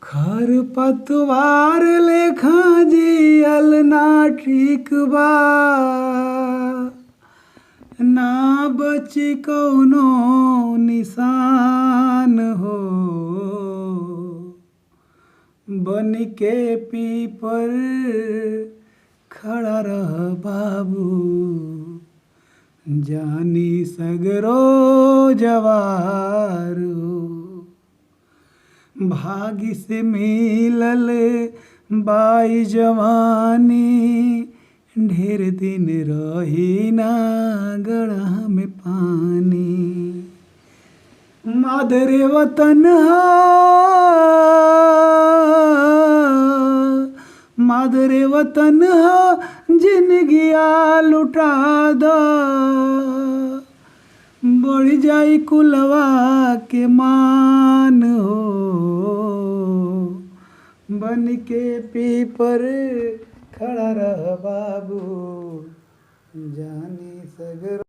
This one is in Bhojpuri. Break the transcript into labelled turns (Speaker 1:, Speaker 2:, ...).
Speaker 1: खर पतवार लेखा जियल ना ठीक बा, ना बची कौनो निशान हो। बन के पीपर खड़ा रह बाबू, जानी सगरो जवार हो। भाग्य से मिलल बाई जवानी, ढेर दिन रही ना गड़हा में पानी। मादरे वतन हा, मादरे वतन हा, जिंदगिया लुटा दा। बढ़ जाई कुलवा के मान हो। बन के पीपर खड़ा रह बाबू, जानी सगर